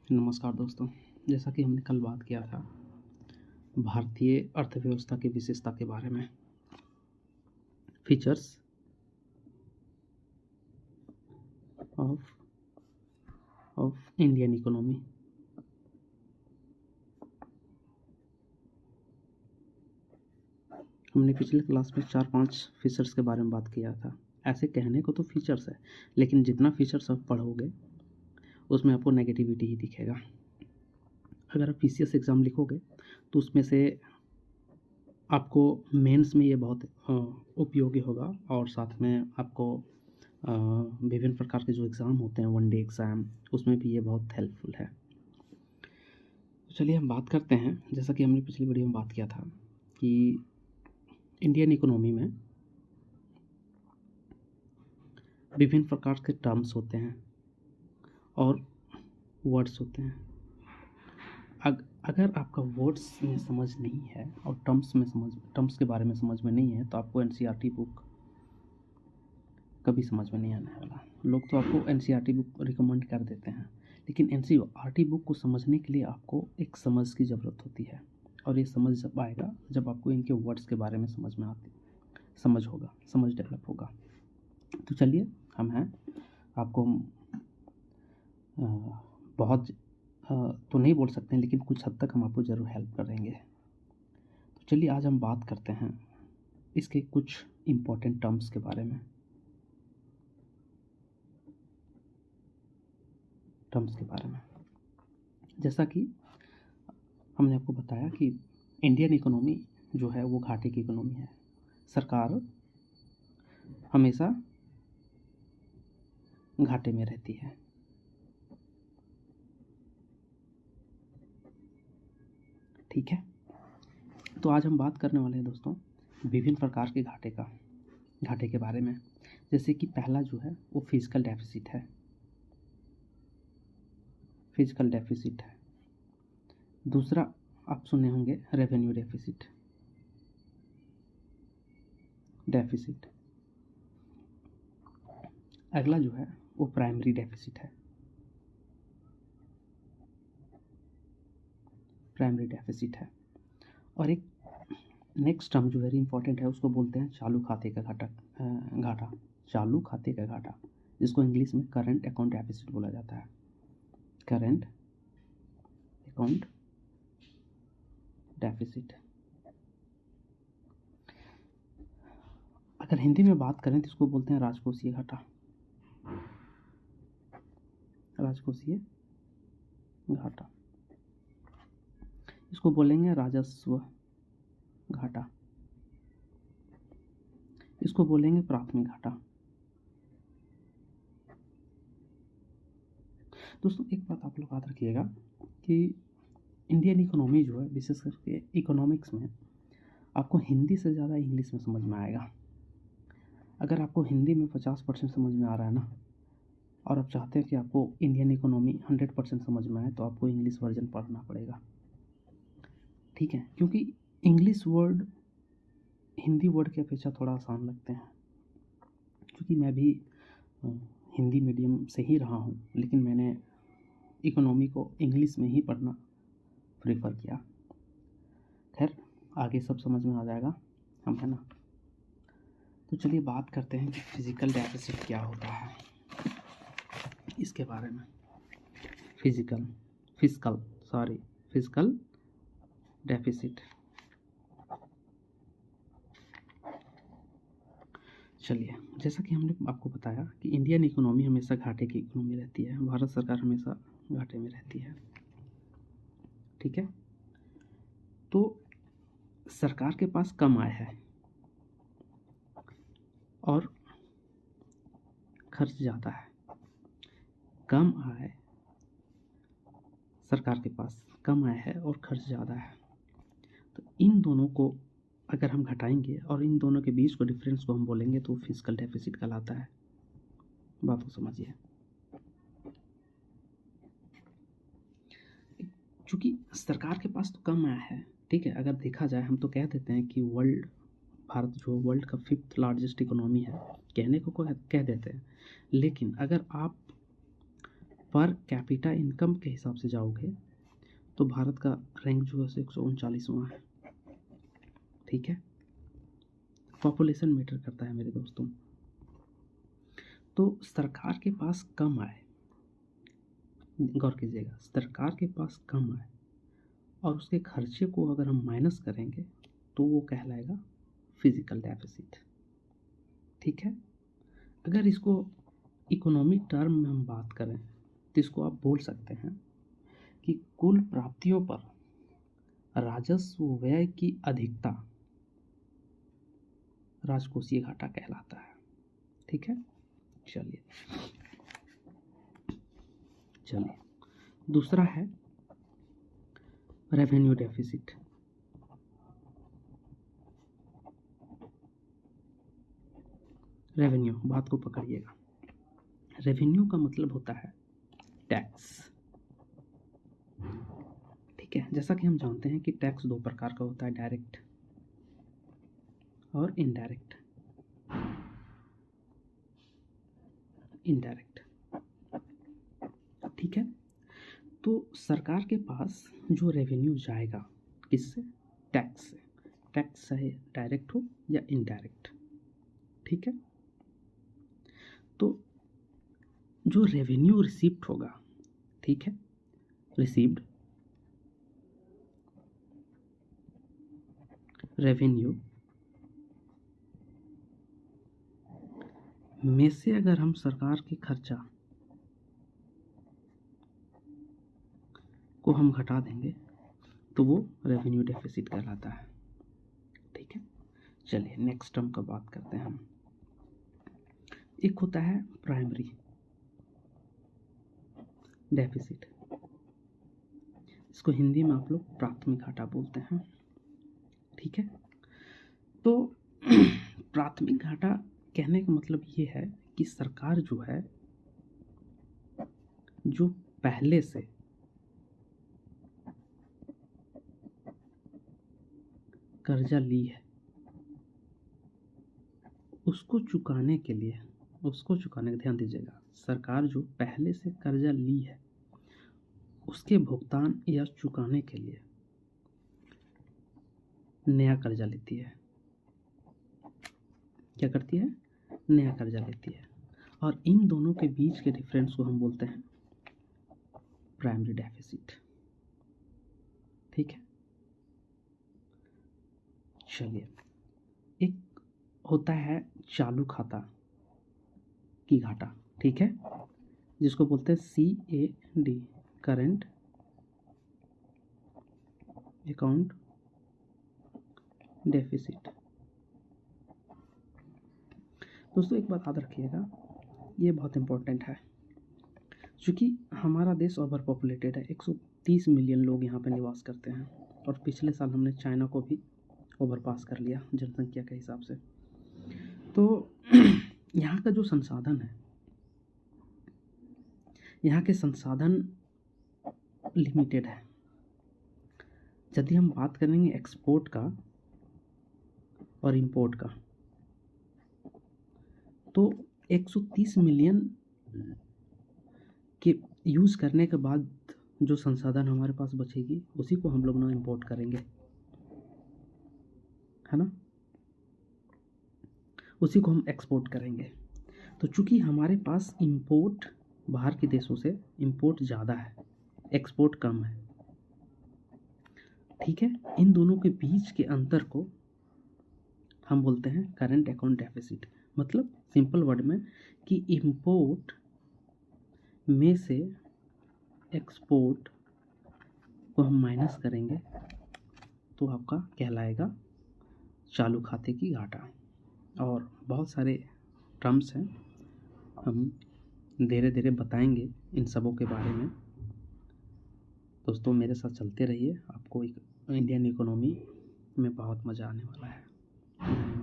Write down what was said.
नमस्कार दोस्तों। जैसा कि हमने कल बात किया था भारतीय अर्थव्यवस्था की विशेषता के बारे में, फीचर्स ऑफ इंडियन इकोनॉमी। हमने पिछले क्लास में 4-5 फीचर्स के बारे में बात किया था। ऐसे कहने को तो फीचर्स है, लेकिन जितना फीचर्स आप पढ़ोगे उसमें आपको नेगेटिविटी ही दिखेगा। अगर आप पीसीएस एग्ज़ाम लिखोगे तो उसमें से आपको मेंस में ये बहुत उपयोगी होगा, और साथ में आपको विभिन्न प्रकार के जो एग्ज़ाम होते हैं, वन डे एग्ज़ाम, उसमें भी ये बहुत हेल्पफुल है। तो चलिए हम बात करते हैं। जैसा कि हमने पिछली वीडियो में बात किया था कि इंडियन इकोनॉमी में विभिन्न प्रकार के टर्म्स होते हैं और वर्ड्स होते हैं। अगर आपका वर्ड्स में समझ नहीं है और टर्म्स के बारे में समझ में नहीं है तो आपको एनसीईआरटी बुक कभी समझ में नहीं आने वाला। लोग तो आपको एनसीईआरटी बुक रिकमेंड कर देते हैं, लेकिन एनसीईआरटी बुक को समझने के लिए आपको एक समझ की ज़रूरत होती है, और ये समझ जब आएगा जब आपको इनके वर्ड्स के बारे में समझ डेवलप होगा। तो चलिए हम हैं आपको बहुत तो नहीं बोल सकते हैं, लेकिन कुछ हद तक हम आपको ज़रूर हेल्प करेंगे। तो चलिए आज हम बात करते हैं इसके कुछ इम्पोर्टेंट टर्म्स के बारे में। जैसा कि हमने आपको बताया कि इंडियन इकोनॉमी जो है वो घाटे की इकोनॉमी है। सरकार हमेशा घाटे में रहती है। ठीक है, तो आज हम बात करने वाले हैं दोस्तों विभिन्न प्रकार के घाटे के बारे में। जैसे कि पहला जो है वो फिजिकल डेफिसिट है। दूसरा आप सुने होंगे रेवेन्यू डेफिसिट। अगला जो है वो प्राइमरी डेफिसिट है। और एक नेक्स्ट टर्म जो वेरी इंपॉर्टेंट है उसको बोलते हैं चालू खाते का घाटा, जिसको इंग्लिश में करंट अकाउंट डेफिसिट बोला जाता है। Current account deficit. अगर हिंदी में बात करें तो इसको बोलते हैं राजकोषीय घाटा। इसको बोलेंगे राजस्व घाटा। इसको बोलेंगे प्राथमिक घाटा। दोस्तों एक बात आप लोग याद रखिएगा कि इंडियन इकोनॉमी जो है विशेष करके इकोनॉमिक्स में आपको हिंदी से ज़्यादा इंग्लिश में समझ में आएगा। अगर आपको हिंदी में 50% समझ में आ रहा है ना, और आप चाहते हैं कि आपको इंडियन इकोनॉमी 100% समझ में आए, तो आपको इंग्लिश वर्जन पढ़ना पड़ेगा। ठीक है, क्योंकि इंग्लिश वर्ड हिंदी वर्ड की अपेक्षा थोड़ा आसान लगते हैं। क्योंकि मैं भी हिंदी मीडियम से ही रहा हूँ, लेकिन मैंने इकोनॉमी को इंग्लिश में ही पढ़ना प्रेफर किया। खैर आगे सब समझ में आ जाएगा हम, है ना। तो चलिए बात करते हैं कि फिजिकल डेफिसिट क्या होता है, इसके बारे में। Physical deficit. चलिए, जैसा कि हमने आपको बताया कि इंडियन इकोनॉमी हमेशा घाटे की इकोनॉमी रहती है, भारत सरकार हमेशा घाटे में रहती है। ठीक है, तो सरकार के पास कम आय है और खर्च ज़्यादा है। कम आय, सरकार के पास कम आय है और खर्च ज़्यादा है, तो इन दोनों को अगर हम घटाएंगे और इन दोनों के बीच को डिफरेंस को हम बोलेंगे तो फिजिकल डेफिसिट कहलाता है। बात को समझिए। चूँकि सरकार के पास तो कम आय है, ठीक है, अगर देखा जाए हम तो कह देते हैं कि भारत जो वर्ल्ड का 5th लार्जेस्ट इकोनॉमी है, कहने को कह देते हैं, लेकिन अगर आप पर कैपिटा इनकम के हिसाब से जाओगे तो भारत का रैंक जो है 139वां है। ठीक है, पॉपुलेशन मैटर करता है मेरे दोस्तों। तो सरकार के पास कम आय, गौर कीजिएगा, सरकार के पास कम आय और उसके खर्चे को अगर हम माइनस करेंगे तो वो कहलाएगा फिजिकल डेफिसिट। ठीक है, अगर इसको इकोनॉमिक टर्म में हम बात करें तो इसको आप बोल सकते हैं कि कुल प्राप्तियों पर राजस्व व्यय की अधिकता राजकोषीय घाटा कहलाता है। ठीक है, चलिए दूसरा है रेवेन्यू डेफिसिट। रेवेन्यू, बात को पकड़िएगा, रेवेन्यू का मतलब होता है टैक्स। ठीक है, जैसा कि हम जानते हैं कि टैक्स दो प्रकार का होता है, डायरेक्ट और इनडायरेक्ट। ठीक है, तो सरकार के पास जो रेवेन्यू जाएगा किससे? टैक्स से। टैक्स चाहे डायरेक्ट हो या इनडायरेक्ट। ठीक है, तो जो रेवेन्यू रिसीप्ट होगा, ठीक है, रिसीव्ड रेवेन्यू में से अगर हम सरकार के खर्चा को हम घटा देंगे तो वो रेवेन्यू डेफिसिट कहलाता है। ठीक है, चलिए नेक्स्ट टर्म का बात करते हैं हम। एक होता है प्राइमरी डेफिसिट, इसको हिंदी में आप लोग प्राथमिक घाटा बोलते हैं। ठीक है, तो प्राथमिक घाटा कहने का मतलब ये है कि सरकार जो है, जो पहले से कर्जा ली है उसको चुकाने के लिए, ध्यान दीजिएगा, सरकार जो पहले से कर्जा ली है उसके भुगतान या चुकाने के लिए नया कर्जा लेती है। क्या करती है? नया कर्जा लेती है, और इन दोनों के बीच के डिफरेंस को हम बोलते हैं प्राइमरी डेफिसिट। ठीक है, चलिए एक होता है चालू खाता की घाटा। ठीक है, जिसको बोलते हैं CAD, करंट अकाउंट डेफिसिट। दोस्तों एक बात याद रखिएगा, ये बहुत इम्पोर्टेंट है, क्योंकि हमारा देश ओवर पॉपुलेटेड है, 130 मिलियन लोग यहाँ पे निवास करते हैं, और पिछले साल हमने चाइना को भी ओवरपास कर लिया जनसंख्या के हिसाब से। तो यहाँ का जो संसाधन है, यहाँ के संसाधन लिमिटेड है। यदि हम बात करेंगे एक्सपोर्ट का और इंपोर्ट का, तो 130 मिलियन के यूज़ करने के बाद जो संसाधन हमारे पास बचेगी उसी को हम लोग ना इंपोर्ट करेंगे, है ना, उसी को हम एक्सपोर्ट करेंगे। तो चूंकि हमारे पास इंपोर्ट बाहर के देशों से इंपोर्ट ज़्यादा है, एक्सपोर्ट कम है। ठीक है, इन दोनों के बीच के अंतर को हम बोलते हैं करंट अकाउंट डेफिसिट। मतलब सिंपल वर्ड में कि इंपोर्ट में से एक्सपोर्ट को हम माइनस करेंगे तो आपका कहलाएगा चालू खाते की घाटा। और बहुत सारे टर्म्स हैं, हम धीरे धीरे बताएंगे इन सबों के बारे में। दोस्तों मेरे साथ चलते रहिए, आपको इंडियन इकोनॉमी में बहुत मज़ा आने वाला है।